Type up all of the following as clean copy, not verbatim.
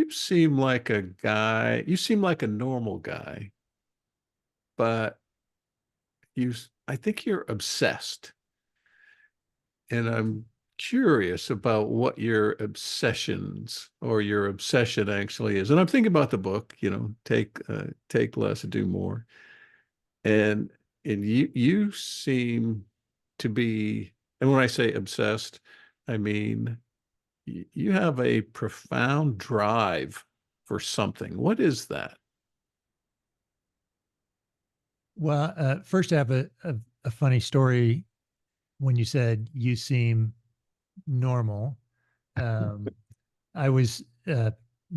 you seem like a guy, you seem like a normal guy, but I think you're obsessed. And I'm curious about what your obsessions or your obsession actually is. And I'm thinking about the book, take less, do more. And you seem to be, and when I say obsessed, I mean you have a profound drive for something. What is that? Well, first I have a funny story when you said you seem normal. Um, I was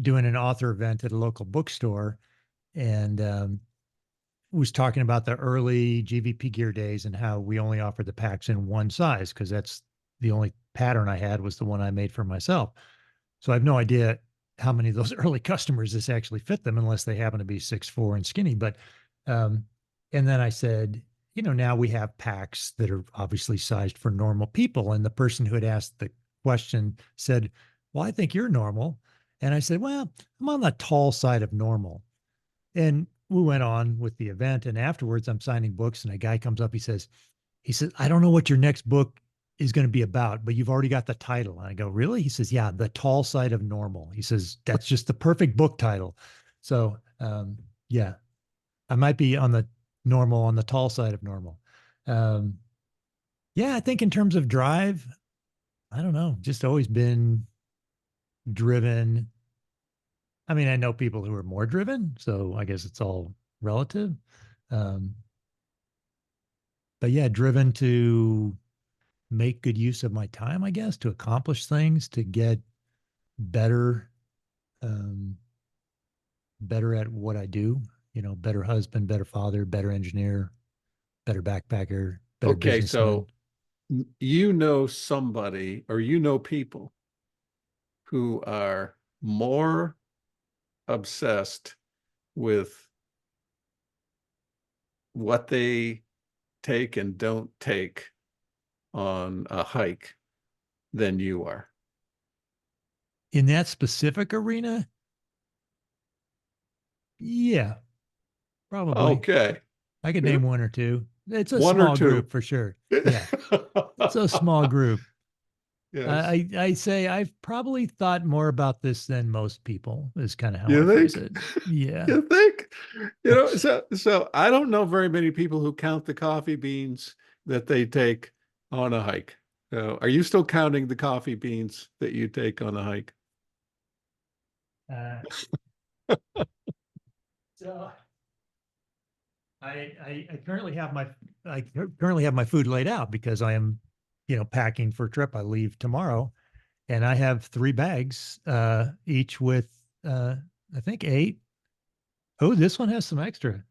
doing an author event at a local bookstore and was talking about the early GVP gear days and how we only offered the packs in one size because that's the only pattern I had was the one I made for myself. So I have no idea how many of those early customers this actually fit them unless they happen to be 6'4" and skinny. But um, and then I said, now we have packs that are obviously sized for normal people. And the person who had asked the question said, "Well, I think you're normal." And I said, "Well, I'm on the tall side of normal." And we went on with the event. And afterwards, I'm signing books, and a guy comes up. He says, "I don't know what your next book is going to be about, but you've already got the title." And I go, "Really?" He says, "Yeah, The Tall Side of Normal." He says, "That's just the perfect book title." So, yeah, I might be on the tall side of normal. Um, yeah, I think in terms of drive, I don't know, just always been driven. I mean, I know people who are more driven, so I guess it's all relative. Um, but yeah, driven to make good use of my time, I guess, to accomplish things, to get better, um, better at what I do, better husband, better father, better engineer, better backpacker, better Okay, businessman. so you know somebody or you know people who are more obsessed with what they take and don't take on a hike than you are. In that specific arena, yeah, probably. Okay. I could name one or two. It's a One or small two. group for sure. Yeah, it's a small group. Yes. I say I've probably thought more about this than most people, is kind of how I You phrase think? it. Yeah. You think? So I don't know very many people who count the coffee beans that they take on a hike. Are you still counting the coffee beans that you take on a hike? Uh, so I currently have my food laid out because I am, packing for a trip. I leave tomorrow, and I have 3 bags, each with I think 8. Oh, this one has some extra.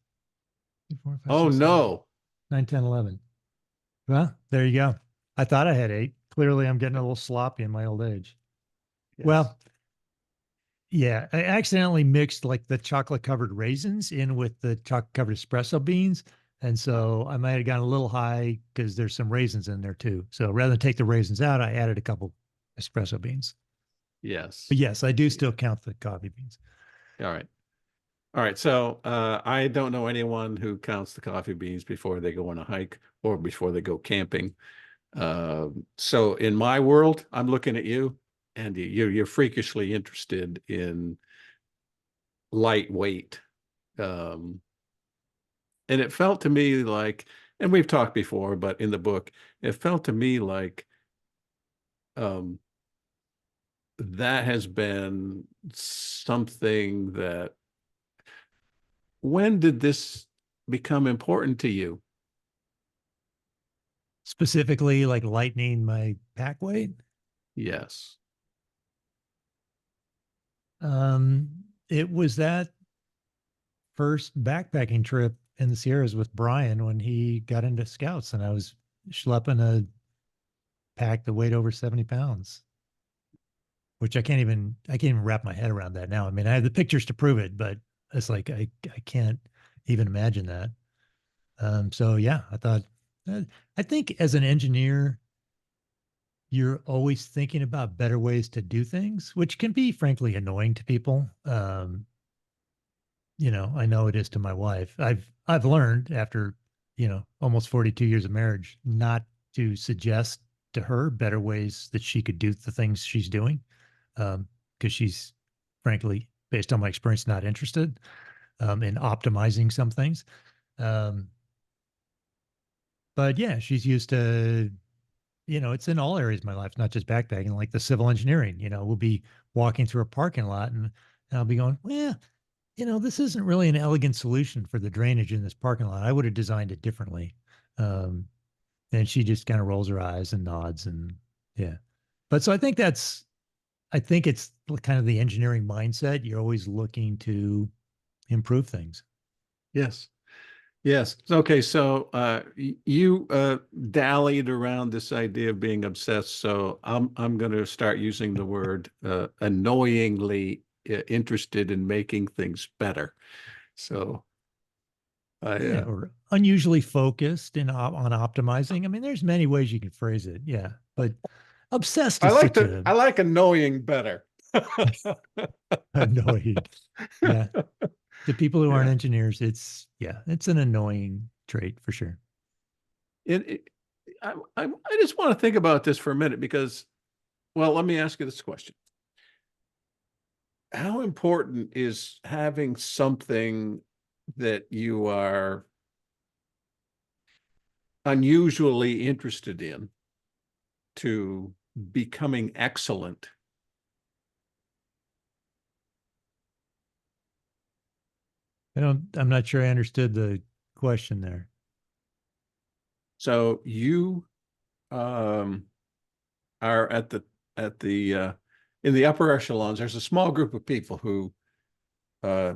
3, 4, 5, Oh 6, 7, 8, no. 9, 10, 11. Well, there you go. I thought I had 8. Clearly, I'm getting a little sloppy in my old age. Yes. Well, yeah, I accidentally mixed like the chocolate covered raisins in with the chocolate covered espresso beans. And so I might have gone a little high because there's some raisins in there too. So rather than take the raisins out, I added a couple espresso beans. But Yes. yes, I do still count the coffee beans. All right. All right. So I don't know anyone who counts the coffee beans before they go on a hike or before they go camping. So in my world, I'm looking at you, and you're freakishly interested in lightweight. Um, and it felt to me like, and we've talked before, but in the book, it felt to me like um, that has been something that, when did this become important to you? Specifically, like lightening my pack weight. Yes. It was that first backpacking trip in the Sierras with Brian when he got into scouts and I was schlepping a pack that weighed over 70 pounds, which I can't even wrap my head around that now. I mean, I have the pictures to prove it, but it's like I can't even imagine that. So yeah, I thought I think as an engineer, you're always thinking about better ways to do things, which can be frankly annoying to people. I know it is to my wife. I've learned after, almost 42 years of marriage not to suggest to her better ways that she could do the things she's doing. Because she's frankly, based on my experience, not interested in optimizing some things. Um, but yeah, she's used to, it's in all areas of my life, not just backpacking, like the civil engineering. We'll be walking through a parking lot and I'll be going, well, this isn't really an elegant solution for the drainage in this parking lot. I would have designed it differently. Um, and she just kind of rolls her eyes and nods and yeah. But so I think it's kind of the engineering mindset. You're always looking to improve things. Yes. Yes. Okay. So you dallied around this idea of being obsessed. So I'm going to start using the word annoyingly interested in making things better. So I Yeah, or unusually focused on optimizing. I mean, there's many ways you can phrase it. Yeah, but obsessed is such a I like annoying better. annoying. Yeah, to people who aren't Yeah. engineers, it's an annoying trait for sure. It, it I just want to think about this for a minute because, well, let me ask you this question. How important is having something that you are unusually interested in to becoming excellent? I'm not sure I understood the question there. So you um, are at the in the upper echelons. There's a small group of people who uh,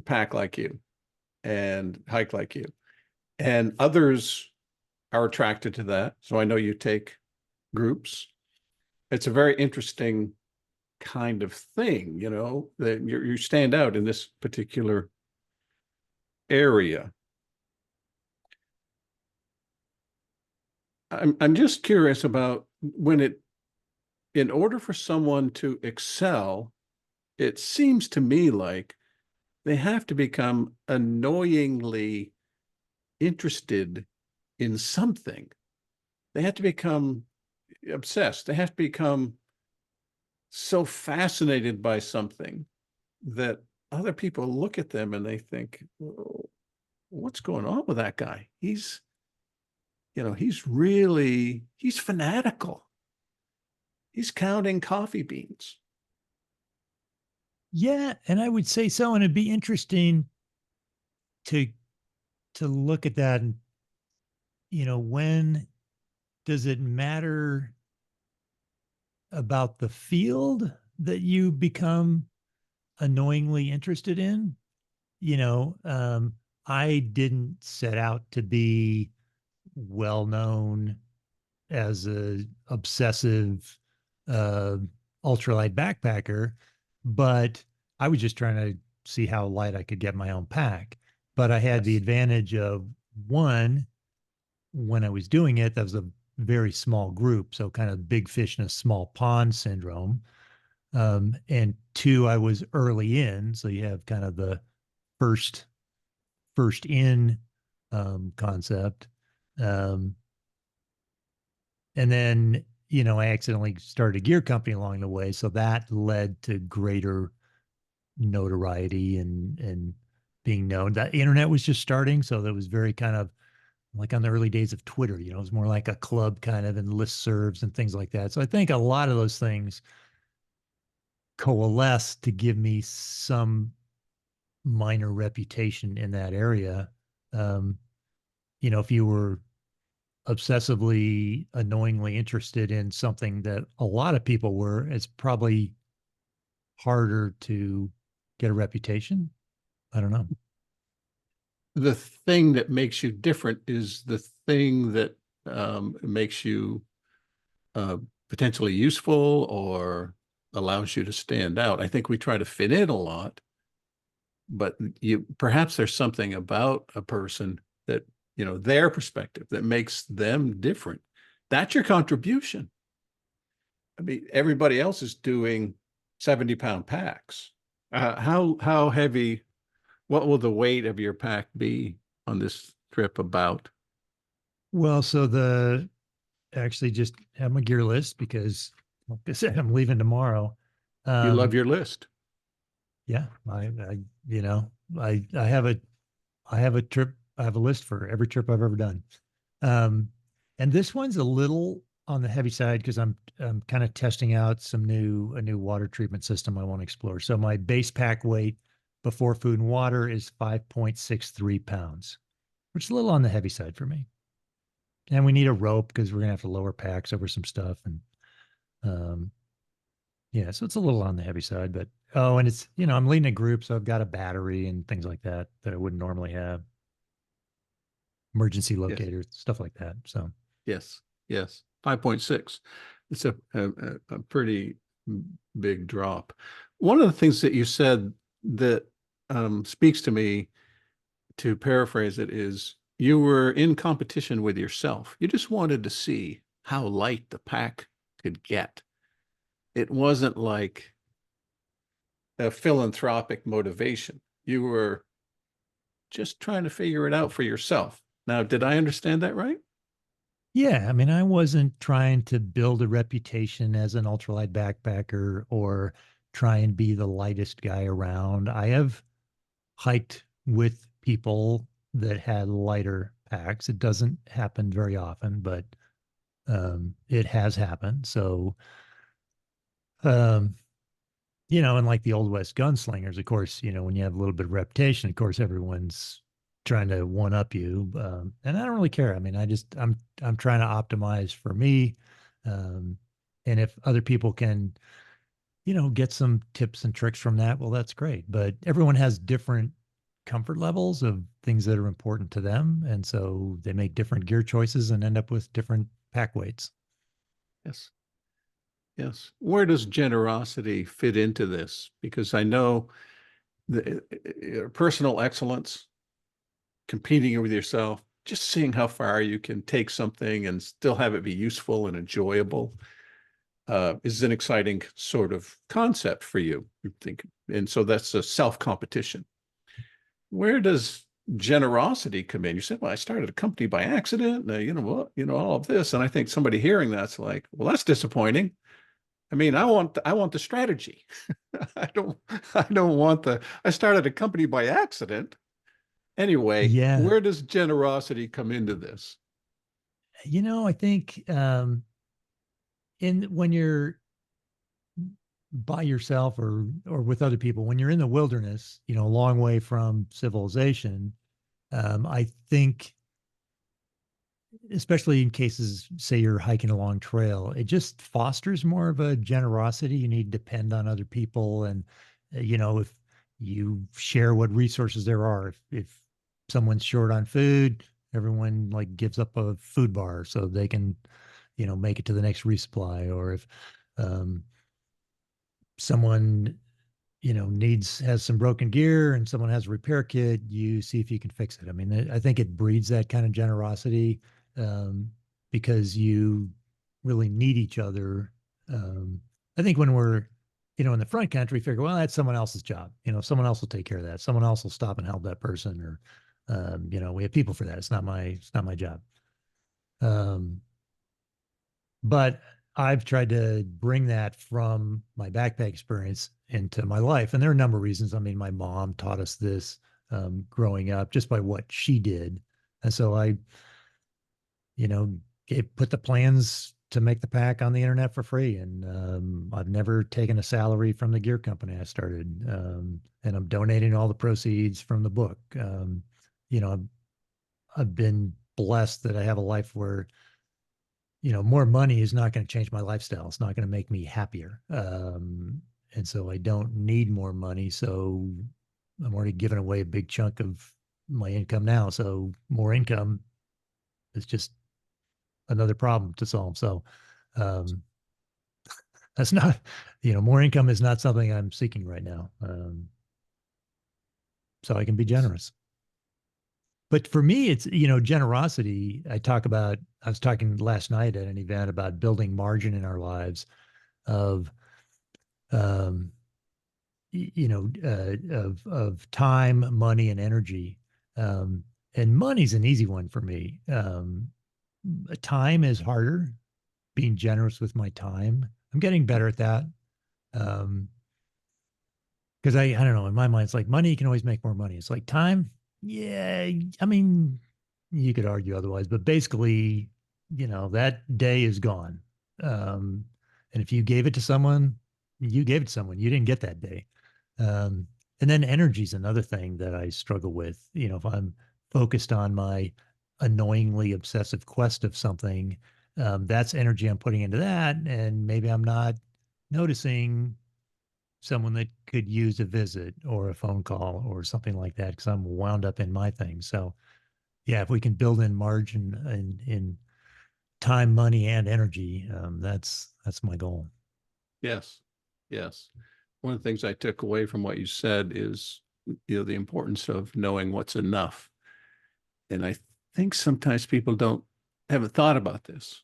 pack like you and hike like you, and others are attracted to that. So I know you take groups. It's a very interesting kind of thing, that you stand out in this particular area. I'm just curious about in order for someone to excel, it seems to me like they have to become annoyingly interested in something. They have to become obsessed. They have to become so fascinated by something that other people look at them and they think, "Oh, what's going on with that guy? He's fanatical. He's counting coffee beans." Yeah, and I would say so, and it'd be interesting to look at that and when does it matter about the field that you become annoyingly interested in? You know, um, I didn't set out to be well known as a obsessive uh, ultralight backpacker, but I was just trying to see how light I could get my own pack. But I had the Yes. advantage of one, when I was doing it, that was a very small group, so kind of big fish in a small pond syndrome. And two, I was early in, so you have kind of the first first in concept. Um, and then I accidentally started a gear company along the way, so that led to greater notoriety and being known. The internet was just starting, so that was very kind of like on the early days of Twitter. It was more like a club kind of and listservs and things like that. So I think a lot of those things coalesced to give me some minor reputation in that area. Um, if you were obsessively, annoyingly interested in something that a lot of people were, it's probably harder to get a reputation. I don't know. The thing that makes you different is the thing that makes you uh, potentially useful or allows you to stand out. I think we try to fit in a lot, but perhaps there's something about a person that, their perspective that makes them different. That's your contribution. I mean, everybody else is doing 70-pound packs. How heavy, what will the weight of your pack be on this trip about? Well, so the actually just have my gear list because, like I said, I'm leaving tomorrow. You love Um, your list. yeah, you know, I have I have a trip, I have a list for every trip I've ever done. Um, and this one's a little on the heavy side because I'm kind of testing out a new water treatment system I want to explore. So my base pack weight before food and water is 5.63 pounds, which is a little on the heavy side for me. And we need a rope because we're gonna have to lower packs over some stuff. And um, yeah, so it's a little on the heavy side, but oh, and it's, you know, I'm leading a group, so I've got a battery and things like that that I wouldn't normally have, emergency Yes, locators, stuff like that. So yes, yes. 5.6. It's a pretty big drop. One of the things that you said that speaks to me, to paraphrase it, is you were in competition with yourself. You just wanted to see how light the pack could get. It wasn't like a philanthropic motivation. You were just trying to figure it out for yourself. Now, did I understand that right? yeah, I mean, I wasn't trying to build a reputation as an ultralight backpacker or try and be the lightest guy around. I have hiked with people that had lighter packs. It doesn't happen very often, but it has happened. So, um, you know, and like the old West gunslingers, of course, you know, when you have a little bit of reputation, of course, everyone's trying to one up you. And I don't really care. I mean, I'm trying to optimize for me. Um, and if other people can, you know, get some tips and tricks from that, well, that's great. But everyone has different comfort levels of things that are important to them. And so they make different gear choices and end up with different pack weights. Yes. Yes. Where does generosity fit into this? Because I know the personal excellence, competing with yourself, just seeing how far you can take something and still have it be useful and enjoyable, is an exciting sort of concept for you. You think, and so that's a self-competition. Where does generosity come in? You said, "Well, I started a company by accident. You know what? You know all of this," and I think somebody hearing that's like, "Well, that's disappointing." I mean, I want the strategy. I don't I don't want the I started a company by accident. Anyway, Yeah. where does generosity come into this? You know, I think in when you're by yourself or with other people, when you're in the wilderness, you know, a long way from civilization, I think especially in cases, say you're hiking a long trail, it just fosters more of a generosity. You need to depend on other people. And, you know, if you share what resources there are, if someone's short on food, everyone like gives up a food bar so they can, you know, make it to the next resupply. Or if um, someone, you know, has some broken gear and someone has a repair kit, you see if you can fix it. I mean, I think it breeds that kind of generosity um, because you really need each other. Um, I think when we're, you know, in the front country, figure, well, that's someone else's job. You know, someone else will take care of that. Someone else will stop and help that person, or, you know, we have people for that. It's not my job. Um, but I've tried to bring that from my backpack experience into my life. And there are a number of reasons. I mean, my mom taught us this growing up just by what she did. And so I, you know, put the plans to make the pack on the internet for free. And I've never taken a salary from the gear company I started. And I'm donating all the proceeds from the book. You know, I've been blessed that I have a life where, you know, more money is not going to change my lifestyle. It's not going to make me happier. And so I don't need more money. So I'm already giving away a big chunk of my income now. So more income is just another problem to solve. So um, that's not, you know, more income is not something I'm seeking right now. So I can be Yes. generous. But for me, it's, you know, generosity. I was talking last night at an event about building margin in our lives. of um, of time, money, and energy. Um, and money's an easy one for me. Time is harder. Being generous with my time, I'm getting better at that. Um, because I don't know, in my mind, it's like money, you can always make more money. It's like time, yeah. I mean, you could argue otherwise, but basically, that day is gone. Um, and if you gave it to someone, you gave it to someone. You didn't get that day. Um, and then energy is another thing that I struggle with. If I'm focused on my annoyingly obsessive quest of something, that's energy I'm putting into that, and maybe I'm not noticing someone that could use a visit or a phone call or something like that because I'm wound up in my thing. So yeah, if we can build in margin in time, money, and energy, that's my goal. Yes. Yes. One of the things I took away from what you said is, the importance of knowing what's enough. And I think sometimes people haven't thought about this.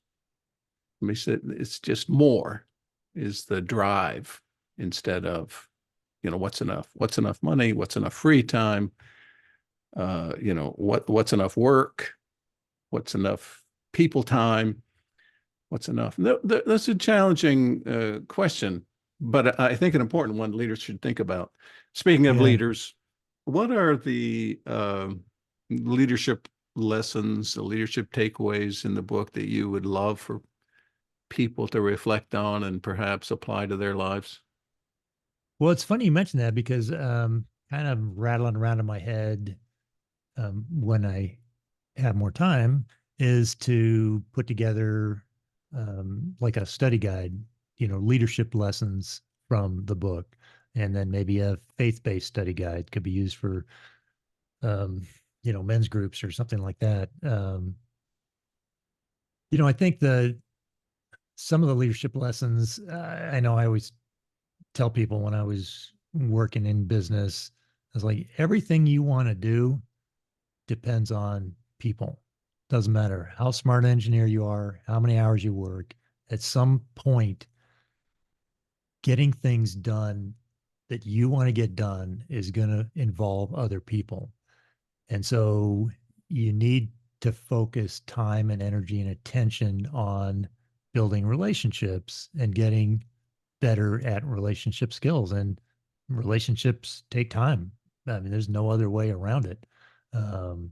I mean, it's just more is the drive instead of, what's enough? What's enough money? What's enough free time? What's enough work? What's enough people time? What's enough? That's a challenging question, but I think an important one leaders should think about. Speaking of Yeah. leaders, what are the leadership lessons, the leadership takeaways in the book that you would love for people to reflect on and perhaps apply to their lives? Well, it's funny you mentioned that because kind of rattling around in my head when I have more time is to put together like a study guide, leadership lessons from the book. And then maybe a faith-based study guide could be used for, um, men's groups or something like that. I think some of the leadership lessons, I know I always tell people when I was working in business, I was like, everything you want to do depends on people. Doesn't matter how smart an engineer you are, how many hours you work. At some point, getting things done that you want to get done is going to involve other people. And so you need to focus time and energy and attention on building relationships and getting better at relationship skills. And relationships take time. I mean, there's no other way around it. Um,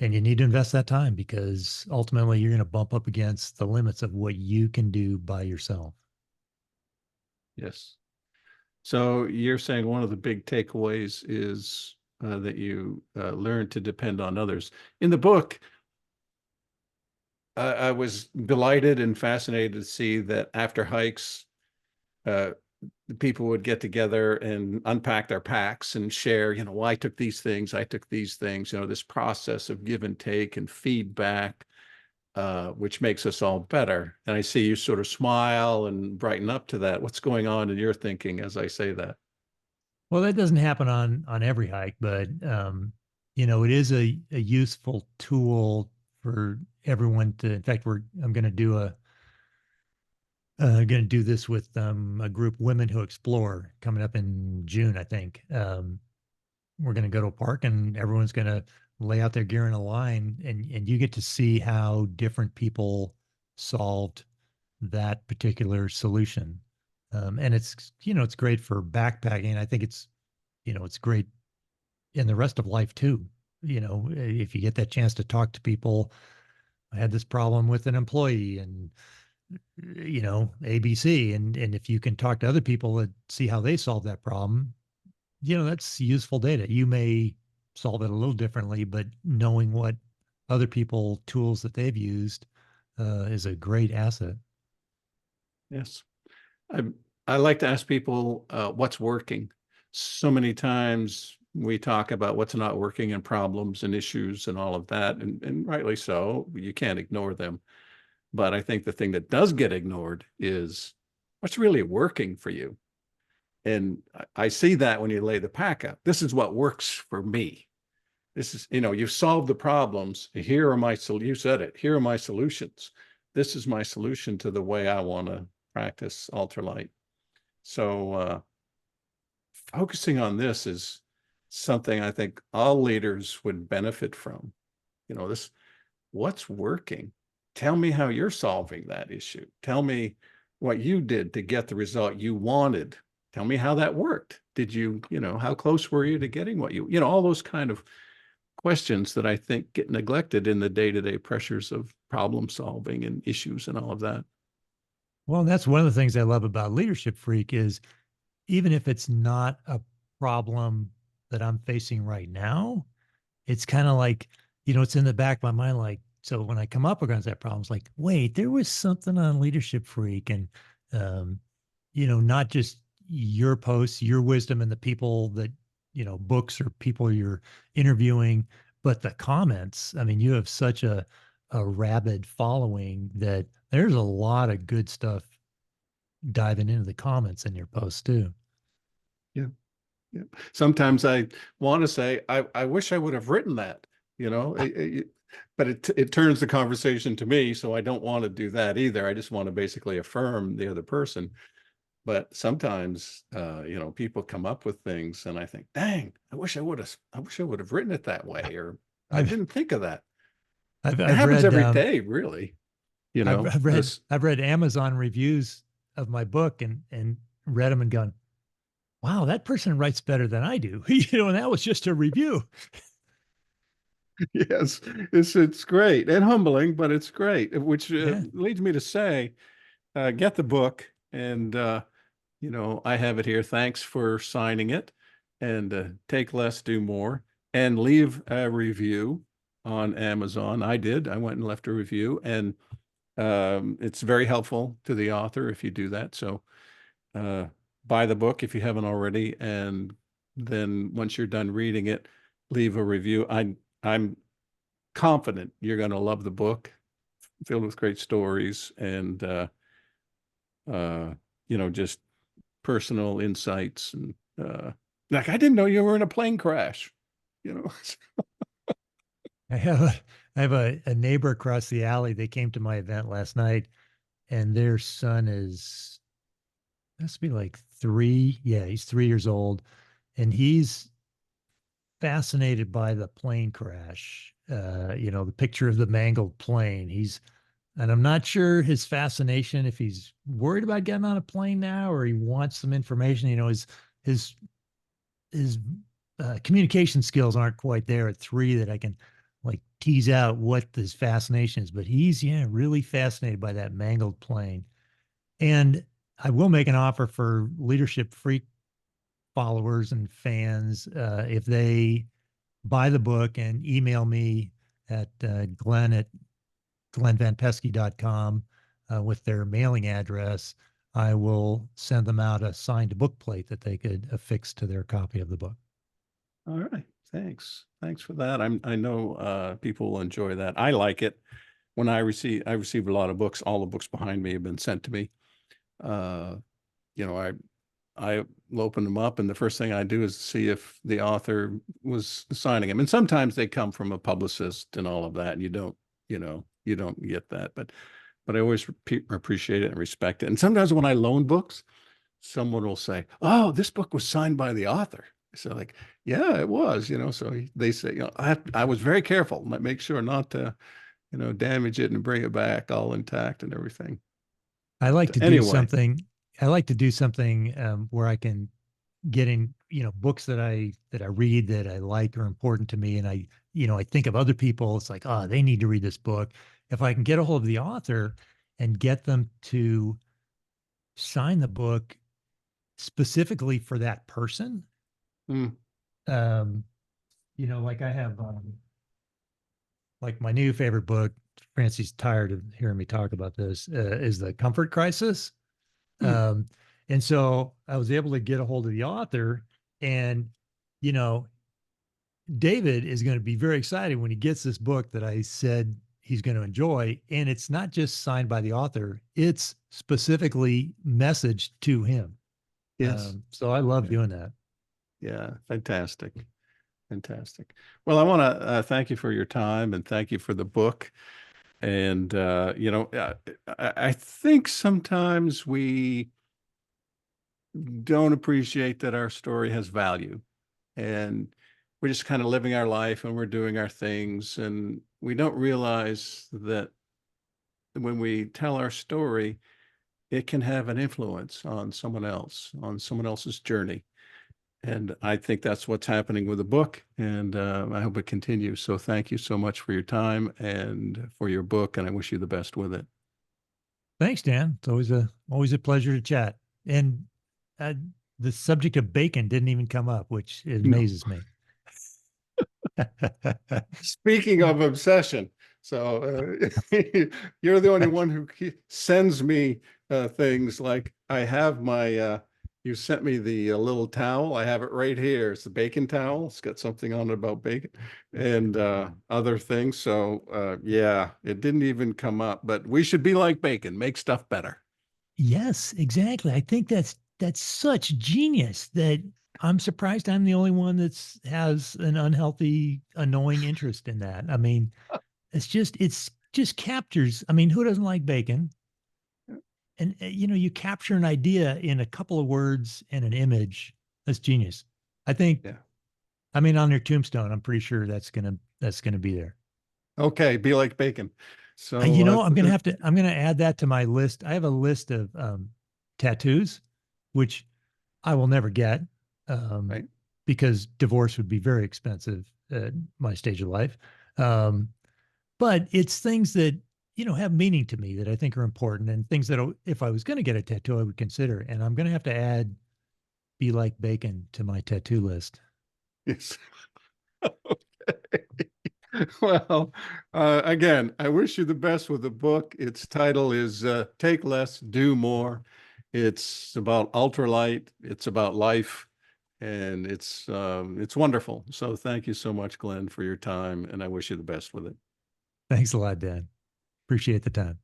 and you need to invest that time because ultimately you're going to bump up against the limits of what you can do by yourself. Yes. So you're saying one of the big takeaways is that you learn to depend on others. In the book, I was delighted and fascinated to see that after hikes, uh, the people would get together and unpack their packs and share, well, I took these things, I took these things, this process of give and take and feedback, which makes us all better. And I see you sort of smile and brighten up to that. What's going on in your thinking as I say that? Well, that doesn't happen on every hike, but it is a useful tool for everyone to. In fact, I'm going to do this with a group, Women Who Explore, coming up in June, I think. We're going to go to a park and everyone's going to lay out their gear in a line, and you get to see how different people solved that particular solution. And it's great for backpacking. I think it's great in the rest of life too. If you get that chance to talk to people, I had this problem with an employee and ABC, and if you can talk to other people and see how they solve that problem, that's useful data. You may solve it a little differently, but knowing what other people tools that they've used is a great asset. Yes. I I like to ask people what's working. So many times we talk about what's not working and problems and issues and all of that, and rightly so. You can't ignore them. But I think the thing that does get ignored is what's really working for you. And I see that when you lay the pack out. This is what works for me. This is, you've solved the problems. Here are my, you said it, here are my solutions. This is my solution to the way I want to practice ultralight. So focusing on this is something I think all leaders would benefit from. This, what's working? Tell me how you're solving that issue. Tell me what you did to get the result you wanted. Tell me how that worked. Did you, how close were you to getting what all those kind of questions that I think get neglected in the day-to-day pressures of problem solving and issues and all of that. Well, and that's one of the things I love about Leadership Freak is even if it's not a problem that I'm facing right now, it's kind of like, it's in the back of my mind. Like, so when I come up against that problem, it's like, wait, there was something on Leadership Freak and, um, not just your posts, your wisdom and the people that, books or people you're interviewing, but the comments. I mean, you have such a rabid following that there's a lot of good stuff diving into the comments in your posts too. Yeah. Yeah. Sometimes I want to say, I wish I would have written that, but it turns the conversation to me. So I don't want to do that either. I just want to basically affirm the other person. But sometimes, people come up with things and I think, dang, I wish I would have written it that way. Or I I've didn't think of that. I've It I've happens read every day, really, I've read this. I've read Amazon reviews of my book and read them and gone, wow, that person writes better than I do. And that was just a review. Yes, it's great and humbling, but it's great, which Yeah. leads me to say, get the book, and I have it here. Thanks for signing it, and take less, do more, and leave a review on Amazon. I did. I went and left a review, and it's very helpful to the author if you do that. So uh, buy the book if you haven't already, and then once you're done reading it, leave a review. I'm confident you're going to love the book, filled with great stories and uh, just personal insights and like I didn't know you were in a plane crash. You know, I have a, I have a neighbor across the alley. They came to my event last night and their son is has to be like 3. Yeah, he's 3 years old. And he's fascinated by the plane crash. The picture of the mangled plane. And I'm not sure his fascination, if he's worried about getting on a plane now or he wants some information. His his communication skills aren't quite there at 3 that I can like tease out what his fascination is. But he's really fascinated by that mangled plane. And I will make an offer for Leadership Freak followers and fans if they buy the book and email me at Glen at glenvanpeski.com with their mailing address. I will send them out a signed book plate that they could affix to their copy of the book. all right. Thanks for that. I know people will enjoy that. I like it. When I receive a lot of books. All the books behind me have been sent to me. Uh, I open them up, and the first thing I do is see if the author was signing them. And sometimes they come from a publicist and all of that, and you don't get that. But I always appreciate it and respect it. And sometimes when I loan books, someone will say, "Oh, this book was signed by the author." So like, yeah, it was. So they say, I was very careful, make sure not to, damage it and bring it back all intact and everything. I like But to do anyway, something. I like to do something where I can get in, books that I read that I like are important to me, and I think of other people. It's like, oh, they need to read this book. If I can get a hold of the author and get them to sign the book specifically for that person, mm, um, like I have, like my new favorite book. Francie's tired of hearing me talk about this. Is The Comfort Crisis. mm, Um, and so I was able to get a hold of the author, and you know, David is going to be very excited when he gets this book that I said he's going to enjoy. And it's not just signed by the author; it's specifically messaged to him. yes, So I love yeah, doing that. yeah, fantastic. Fantastic. Well, I want to thank you for your time and thank you for the book. And, I think sometimes we don't appreciate that our story has value, and we're just kind of living our life and we're doing our things. And we don't realize that when we tell our story, it can have an influence on someone else's journey. And I think that's what's happening with the book. And I hope it continues. So thank you so much for your time and for your book. And I wish you the best with it. Thanks, Dan. It's always a pleasure to chat. And uh, the subject of bacon didn't even come up, which No. amazes me. Speaking of obsession, so you're the only one who sends me things like I have you sent me the little towel. I have it right here. It's the bacon towel. It's got something on it about bacon and other things. So yeah, it didn't even come up, but we should be like bacon, make stuff better. Yes, exactly. I think that's such genius that I'm surprised I'm the only one that's has an unhealthy, annoying interest in that. I mean, it's just captures. I mean, who doesn't like bacon? And you capture an idea in a couple of words and an image. That's genius. I think. Yeah. I mean, on their tombstone, I'm pretty sure that's gonna be there. Okay, be like bacon. You So know, I'm gonna add that to my list. I have a list of tattoos, which I will never get um, right. because divorce would be very expensive at my stage of life. Um, but it's things that have meaning to me that I think are important, and things that if I was going to get a tattoo, I would consider. And I'm going to have to add "be like bacon" to my tattoo list. Yes. Well, again, I wish you the best with the book. Its title is Take Less, Do More. It's about ultralight. It's about life, and it's wonderful. So thank you so much, Glenn, for your time, and I wish you the best with it. Thanks a lot, Dan. Appreciate the time.